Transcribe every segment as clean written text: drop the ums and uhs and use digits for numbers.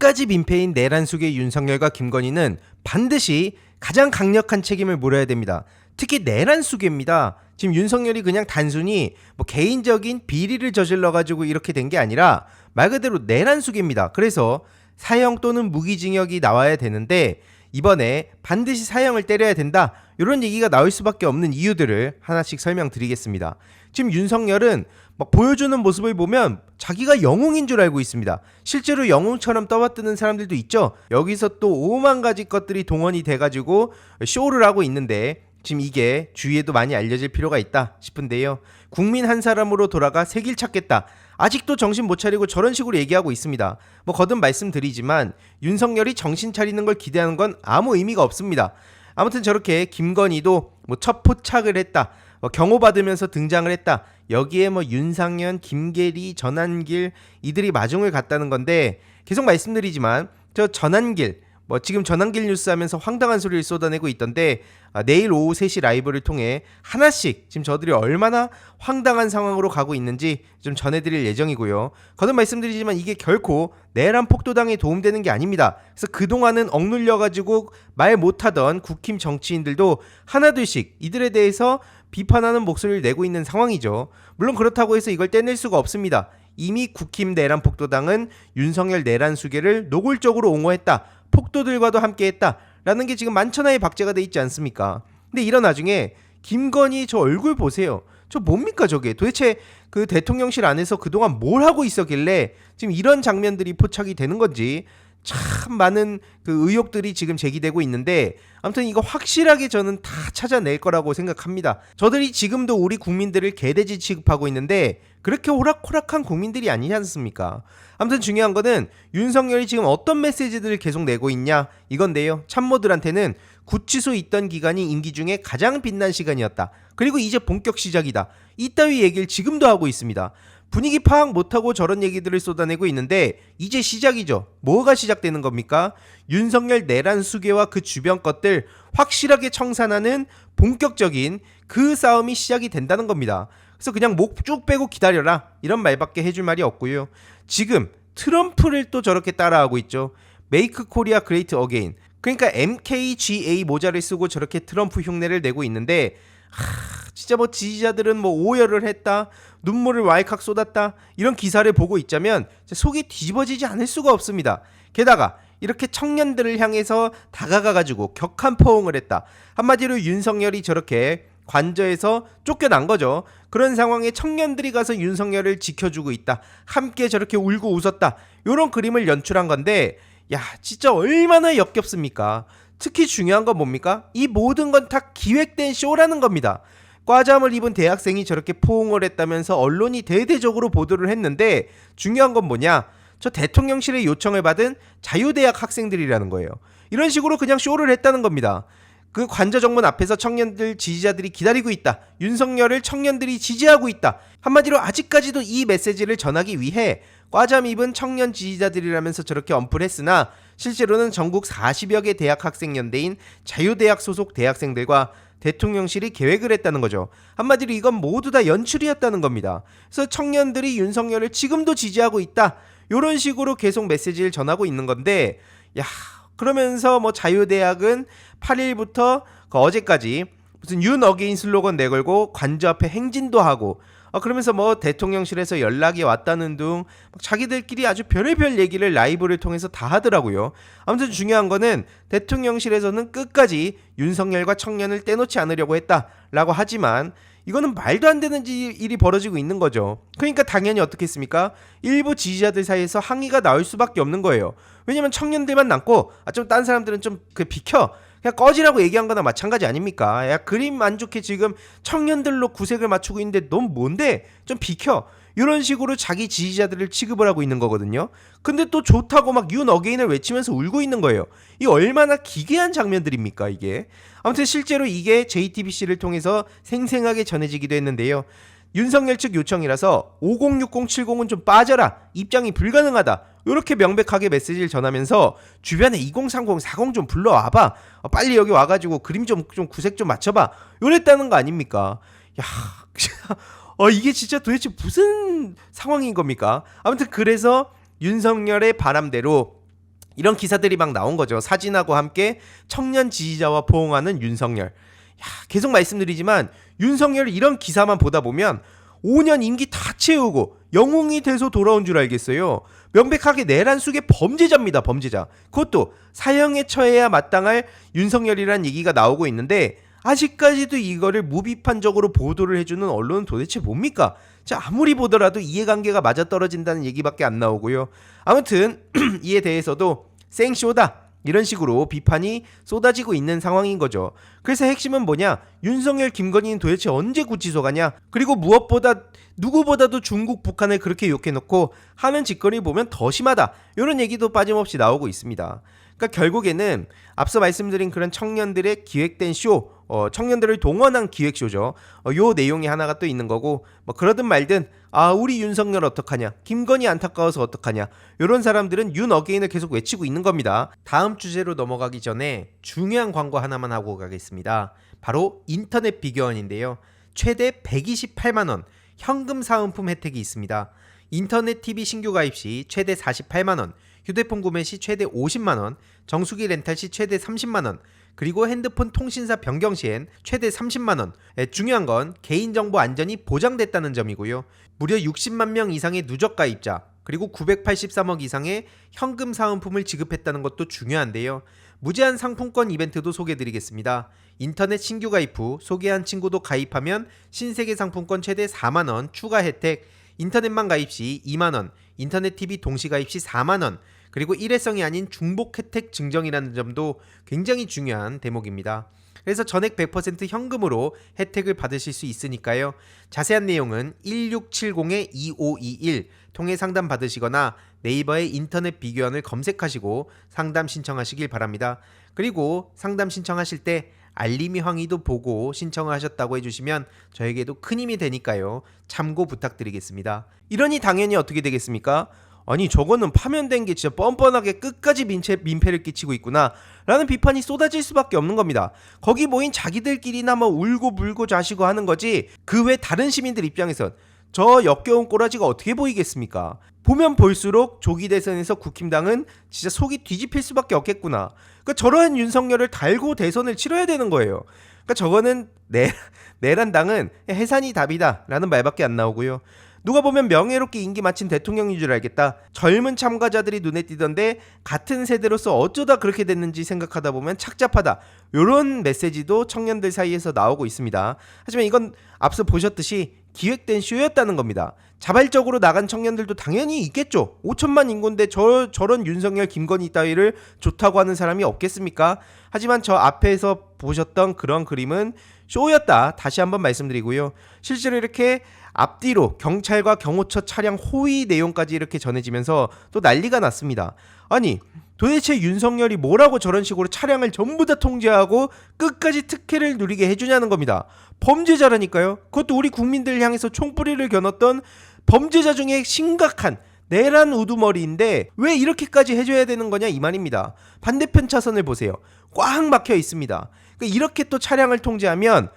끝까지 민폐인 내란숙의 윤석열과 김건희는 반드시 가장 강력한 책임을 물어야 됩니다. 특히 내란숙입니다. 지금 윤석열이 그냥 단순히 개인적인 비리를 저질러가지고 이렇게 된 게 아니라 말 그대로 내란숙입니다. 그래서 사형 또는 무기징역이 나와야 되는데 이번에 반드시 사형을 때려야 된다, 이런 얘기가 나올 수밖에 없는 이유들을 하나씩 설명드리겠습니다. 지금 윤석열은 막 보여주는 모습을 보면 자기가 영웅인 줄 알고 있습니다. 실제로 영웅처럼 떠받드는 사람들도 있죠. 여기서 또 5만 가지 것들이 동원이 돼가지고 쇼를 하고 있는데 지금 이게 주위에도 많이 알려질 필요가 있다 싶은데요. 국민 한 사람으로 돌아가 새 길 찾겠다, 아직도 정신 못 차리고 저런 식으로 얘기하고 있습니다. 거듭 말씀드리지만 윤석열이 정신 차리는 걸 기대하는 건 아무 의미가 없습니다. 아무튼 저렇게 김건희도 첫 포착을 했다, 경호받으면서 등장을 했다, 여기에 윤상현, 김계리, 전한길 이들이 마중을 갔다는 건데, 계속 말씀드리지만 저 전한길, 지금 전한길 뉴스 하면서 황당한 소리를 쏟아내고 있던데, 내일 오후 3시 라이브를 통해 하나씩 지금 저들이 얼마나 황당한 상황으로 가고 있는지 좀 전해드릴 예정이고요. 거듭 말씀드리지만 이게 결코 내란 폭도당에 도움되는 게 아닙니다. 그래서 그동안은 억눌려가지고 말 못하던 국힘 정치인들도 하나둘씩 이들에 대해서 비판하는 목소리를 내고 있는 상황이죠. 물론 그렇다고 해서 이걸 떼낼 수가 없습니다. 이미 국힘 내란 폭도당은 윤석열 내란 수계를 노골적으로 옹호했다, 폭도들과도 함께했다 라는 게 지금 만천하에 박제가 돼 있지 않습니까? 근데 이런 와중에 김건희 저 얼굴 보세요. 저 뭡니까 저게? 도대체 그 대통령실 안에서 그동안 뭘 하고 있었길래 지금 이런 장면들이 포착이 되는 건지 참 많은 그 의혹들이 지금 제기되고 있는데, 아무튼 이거 확실하게 저는 다 찾아낼 거라고 생각합니다. 저들이 지금도 우리 국민들을 개돼지 취급하고 있는데 그렇게 호락호락한 국민들이 아니지 않습니까? 아무튼 중요한 거는 윤석열이 지금 어떤 메시지들을 계속 내고 있냐 이건데요. 참모들한테는 구치소에 있던 기간이 임기 중에 가장 빛난 시간이었다, 그리고 이제 본격 시작이다, 이따위 얘기를 지금도 하고 있습니다. 분위기 파악 못하고 저런 얘기들을 쏟아내고 있는데 이제 시작이죠. 뭐가 시작되는 겁니까? 윤석열 내란 수계와 그 주변 것들 확실하게 청산하는 본격적인 그 싸움이 시작이 된다는 겁니다. 그래서 그냥 목 쭉 빼고 기다려라, 이런 말밖에 해줄 말이 없고요. 지금 트럼프를 또 저렇게 따라하고 있죠. Make Korea Great Again, 그러니까 MKGA 모자를 쓰고 저렇게 트럼프 흉내를 내고 있는데, 진짜 지지자들은 오열을 했다, 눈물을 왈칵 쏟았다, 이런 기사를 보고 있자면 속이 뒤집어지지 않을 수가 없습니다. 게다가 이렇게 청년들을 향해서 다가가가지고 격한 포옹을 했다. 한마디로 윤석열이 저렇게 관저에서 쫓겨난 거죠. 그런 상황에 청년들이 가서 윤석열을 지켜주고 있다, 함께 저렇게 울고 웃었다, 이런 그림을 연출한 건데, 야 진짜 얼마나 역겹습니까? 특히 중요한 건 뭡니까? 이 모든 건 다 기획된 쇼라는 겁니다. 과잠을 입은 대학생이 저렇게 포옹을 했다면서 언론이 대대적으로 보도를 했는데, 중요한 건 뭐냐? 저 대통령실의 요청을 받은 자유대학 학생들이라는 거예요. 이런 식으로 그냥 쇼를 했다는 겁니다. 그 관저 정문 앞에서 청년들 지지자들이 기다리고 있다, 윤석열을 청년들이 지지하고 있다, 한마디로 아직까지도 이 메시지를 전하기 위해 과잠 입은 청년 지지자들이라면서 저렇게 언플했으나 실제로는 전국 40여 개 대학 학생연대인 자유대학 소속 대학생들과 대통령실이 계획을 했다는 거죠. 한마디로 이건 모두 다 연출이었다는 겁니다. 그래서 청년들이 윤석열을 지금도 지지하고 있다, 이런 식으로 계속 메시지를 전하고 있는 건데, 야 그러면서 자유대학은 8일부터 어제까지 무슨 윤 어게인 슬로건 내걸고 관저 앞에 행진도 하고, 그러면서 대통령실에서 연락이 왔다는 등 자기들끼리 아주 별의별 얘기를 라이브를 통해서 다 하더라고요. 아무튼 중요한 거는 대통령실에서는 끝까지 윤석열과 청년을 떼놓지 않으려고 했다라고 하지만 이거는 말도 안 되는 일이 벌어지고 있는 거죠. 그러니까 당연히 어떻겠습니까? 일부 지지자들 사이에서 항의가 나올 수밖에 없는 거예요. 왜냐면 청년들만 남고 좀 딴 사람들은 좀 비켜, 그냥 꺼지라고 얘기한 거나 마찬가지 아닙니까? 야 그림 안 좋게 지금 청년들로 구색을 맞추고 있는데 넌 뭔데? 좀 비켜, 이런 식으로 자기 지지자들을 취급을 하고 있는 거거든요. 근데 또 좋다고 윤 어게인을 외치면서 울고 있는 거예요. 이 얼마나 기괴한 장면들입니까 이게. 아무튼 실제로 이게 JTBC를 통해서 생생하게 전해지기도 했는데요. 윤석열 측 요청이라서 5060, 70은 좀 빠져라, 입장이 불가능하다, 이렇게 명백하게 메시지를 전하면서 주변에 2030, 40 좀 불러와봐, 빨리 여기 와가지고 그림 좀 구색 좀 맞춰봐, 이랬다는 거 아닙니까? 야 이게 진짜 도대체 무슨 상황인 겁니까? 아무튼 그래서 윤석열의 바람대로 이런 기사들이 막 나온 거죠. 사진하고 함께 청년 지지자와 포옹하는 윤석열. 계속 말씀드리지만 윤석열 이런 기사만 보다 보면 5년 임기 다 채우고 영웅이 돼서 돌아온 줄 알겠어요. 명백하게 내란 속의 범죄자입니다. 범죄자. 그것도 사형에 처해야 마땅할 윤석열이란 얘기가 나오고 있는데 아직까지도 이거를 무비판적으로 보도를 해주는 언론은 도대체 뭡니까? 자, 아무리 보더라도 이해관계가 맞아떨어진다는 얘기밖에 안 나오고요. 아무튼 이에 대해서도 생쇼다 이런 식으로 비판이 쏟아지고 있는 상황인 거죠. 그래서 핵심은 뭐냐? 윤석열, 김건희는 도대체 언제 구치소 가냐? 그리고 무엇보다 누구보다도 중국, 북한을 그렇게 욕해놓고 하는 짓거리 보면 더 심하다. 이런 얘기도 빠짐없이 나오고 있습니다. 그러니까 결국에는 앞서 말씀드린 그런 청년들의 기획된 쇼, 청년들을 동원한 기획쇼죠. 요 내용이 하나가 또 있는 거고, 뭐 그러든 말든 우리 윤석열 어떡하냐, 김건희 안타까워서 어떡하냐, 이런 사람들은 윤 어게인을 계속 외치고 있는 겁니다. 다음 주제로 넘어가기 전에 중요한 광고 하나만 하고 가겠습니다. 바로 인터넷 비교원인데요. 최대 128만 원 현금 사은품 혜택이 있습니다. 인터넷 TV 신규 가입 시 최대 48만 원, 휴대폰 구매 시 최대 50만 원, 정수기 렌탈 시 최대 30만 원, 그리고 핸드폰 통신사 변경 시엔 최대 30만 원. 중요한 건 개인정보 안전이 보장됐다는 점이고요. 무려 60만 명 이상의 누적 가입자, 그리고 983억 이상의 현금 사은품을 지급했다는 것도 중요한데요. 무제한 상품권 이벤트도 소개해드리겠습니다. 인터넷 신규 가입 후 소개한 친구도 가입하면 신세계 상품권 최대 4만 원 추가 혜택, 인터넷만 가입 시 2만 원, 인터넷 TV 동시 가입 시 4만 원, 그리고 일회성이 아닌 중복 혜택 증정이라는 점도 굉장히 중요한 대목입니다. 그래서 전액 100% 현금으로 혜택을 받으실 수 있으니까요. 자세한 내용은 1670-2521 통해 상담 받으시거나 네이버에 인터넷 비교원을 검색하시고 상담 신청하시길 바랍니다. 그리고 상담 신청하실 때 알림이 황의도 보고 신청을 하셨다고 해주시면 저에게도 큰 힘이 되니까요. 참고 부탁드리겠습니다. 이러니 당연히 어떻게 되겠습니까? 아니 저거는 파면된 게 진짜 뻔뻔하게 끝까지 민폐를 끼치고 있구나 라는 비판이 쏟아질 수밖에 없는 겁니다. 거기 모인 자기들끼리나 뭐 울고 불고 자시고 하는 거지 그 외 다른 시민들 입장에선 저 역겨운 꼬라지가 어떻게 보이겠습니까? 보면 볼수록 조기 대선에서 국힘당은 진짜 속이 뒤집힐 수밖에 없겠구나. 그러니까 저러한 윤석열을 달고 대선을 치러야 되는 거예요. 그러니까 저거는 내란당은 해산이 답이다 라는 말밖에 안 나오고요. 누가 보면 명예롭게 임기 마친 대통령인 줄 알겠다. 젊은 참가자들이 눈에 띄던데 같은 세대로서 어쩌다 그렇게 됐는지 생각하다 보면 착잡하다. 이런 메시지도 청년들 사이에서 나오고 있습니다. 하지만 이건 앞서 보셨듯이 기획된 쇼였다는 겁니다. 자발적으로 나간 청년들도 당연히 있겠죠. 5천만 인구인데 저런 윤석열, 김건희 따위를 좋다고 하는 사람이 없겠습니까? 하지만 저 앞에서 보셨던 그런 그림은 쇼였다. 다시 한번 말씀드리고요. 실제로 이렇게 앞뒤로 경찰과 경호처 차량 호위 내용까지 이렇게 전해지면서 또 난리가 났습니다. 아니 도대체 윤석열이 뭐라고 저런 식으로 차량을 전부 다 통제하고 끝까지 특혜를 누리게 해주냐는 겁니다. 범죄자라니까요. 그것도 우리 국민들 향해서 총뿌리를 겨눴던 범죄자 중에 심각한 내란 우두머리인데 왜 이렇게까지 해줘야 되는 거냐 이 말입니다. 반대편 차선을 보세요. 꽉 막혀 있습니다. 그러니까 이렇게 또 차량을 통제하면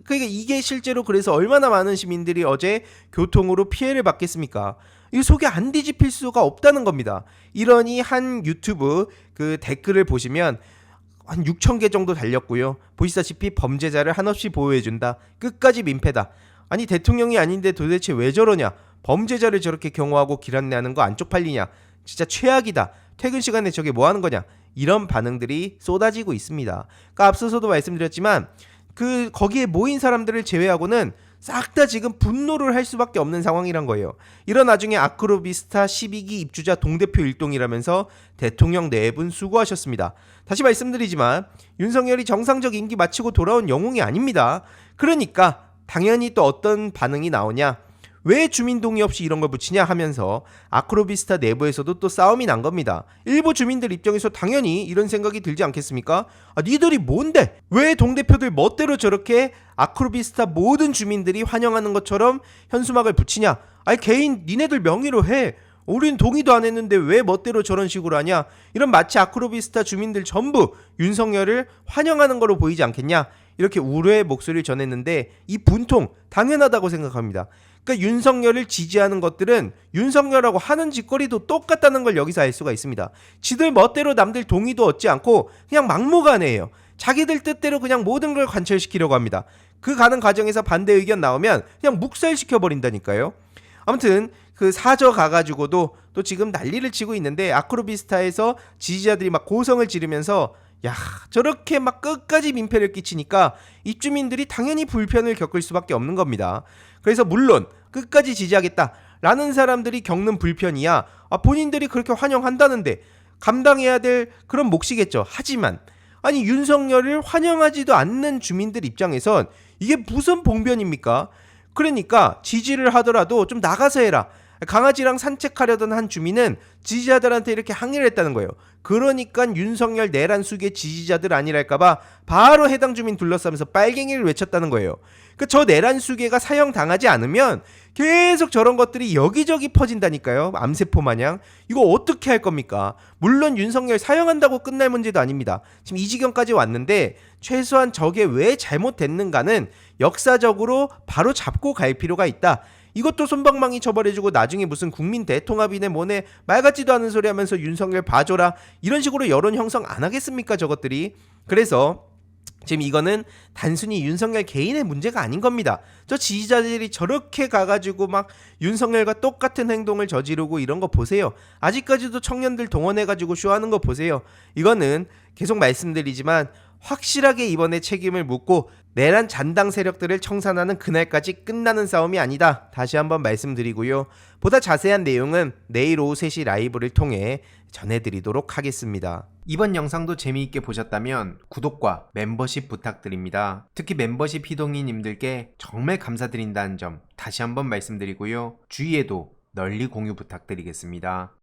그러니까 이게 실제로 그래서 얼마나 많은 시민들이 어제 교통으로 피해를 받겠습니까? 이 속에 안 뒤집힐 수가 없다는 겁니다. 이러니 한 유튜브 그 댓글을 보시면 한 6,000개 정도 달렸고요. 보시다시피 범죄자를 한없이 보호해준다. 끝까지 민폐다. 아니 대통령이 아닌데 도대체 왜 저러냐. 범죄자를 저렇게 경호하고 길 안내하는 거 안 쪽팔리냐. 진짜 최악이다. 퇴근 시간에 저게 뭐 하는 거냐. 이런 반응들이 쏟아지고 있습니다. 그러니까 앞서서도 말씀드렸지만 거기에 모인 사람들을 제외하고는 싹 다 지금 분노를 할 수밖에 없는 상황이란 거예요. 이런 와중에 아크로비스타 12기 입주자 동대표 일동이라면서 대통령 4분 수고하셨습니다. 다시 말씀드리지만 윤석열이 정상적 임기 마치고 돌아온 영웅이 아닙니다. 그러니까 당연히 또 어떤 반응이 나오냐. 왜 주민 동의 없이 이런 걸 붙이냐 하면서 아크로비스타 내부에서도 또 싸움이 난 겁니다. 일부 주민들 입장에서 당연히 이런 생각이 들지 않겠습니까? 니들이 뭔데? 왜 동대표들 멋대로 저렇게 아크로비스타 모든 주민들이 환영하는 것처럼 현수막을 붙이냐? 개인 니네들 명의로 해. 우린 동의도 안 했는데 왜 멋대로 저런 식으로 하냐? 이런 마치 아크로비스타 주민들 전부 윤석열을 환영하는 거로 보이지 않겠냐? 이렇게 우려의 목소리를 전했는데 이 분통 당연하다고 생각합니다. 그러니까 윤석열을 지지하는 것들은 윤석열하고 하는 짓거리도 똑같다는 걸 여기서 알 수가 있습니다. 지들 멋대로 남들 동의도 얻지 않고 그냥 막무가내예요. 자기들 뜻대로 그냥 모든 걸 관철시키려고 합니다. 그 가는 과정에서 반대 의견 나오면 그냥 묵살시켜버린다니까요. 아무튼 그 사저 가가지고도 또 지금 난리를 치고 있는데, 아크로비스타에서 지지자들이 막 고성을 지르면서 야, 저렇게 막 끝까지 민폐를 끼치니까 입주민들이 당연히 불편을 겪을 수밖에 없는 겁니다. 그래서 물론 끝까지 지지하겠다라는 사람들이 겪는 불편이야 본인들이 그렇게 환영한다는데 감당해야 될 그런 몫이겠죠. 하지만 아니 윤석열을 환영하지도 않는 주민들 입장에선 이게 무슨 봉변입니까? 그러니까 지지를 하더라도 좀 나가서 해라. 강아지랑 산책하려던 한 주민은 지지자들한테 이렇게 항의를 했다는 거예요. 그러니까 윤석열 내란 수계 지지자들 아니랄까봐 바로 해당 주민 둘러싸면서 빨갱이를 외쳤다는 거예요. 그러니까 저 내란 수계가 사형당하지 않으면 계속 저런 것들이 여기저기 퍼진다니까요. 암세포 마냥. 이거 어떻게 할 겁니까? 물론 윤석열 사형한다고 끝날 문제도 아닙니다. 지금 이 지경까지 왔는데 최소한 저게 왜 잘못됐는가는 역사적으로 바로 잡고 갈 필요가 있다. 이것도 솜방망이 처벌해주고 나중에 무슨 국민 대통합이네 뭐네 말 같지도 않은 소리 하면서 윤석열 봐줘라 이런 식으로 여론 형성 안 하겠습니까 저것들이. 그래서 지금 이거는 단순히 윤석열 개인의 문제가 아닌 겁니다. 저 지지자들이 저렇게 가가지고 막 윤석열과 똑같은 행동을 저지르고 이런 거 보세요. 아직까지도 청년들 동원해가지고 쇼하는 거 보세요. 이거는 계속 말씀드리지만 확실하게 이번에 책임을 묻고 내란 잔당 세력들을 청산하는 그날까지 끝나는 싸움이 아니다. 다시 한번 말씀드리고요. 보다 자세한 내용은 내일 오후 3시 라이브를 통해 전해드리도록 하겠습니다. 이번 영상도 재미있게 보셨다면 구독과 멤버십 부탁드립니다. 특히 멤버십 희동이님들께 정말 감사드린다는 점 다시 한번 말씀드리고요. 주위에도 널리 공유 부탁드리겠습니다.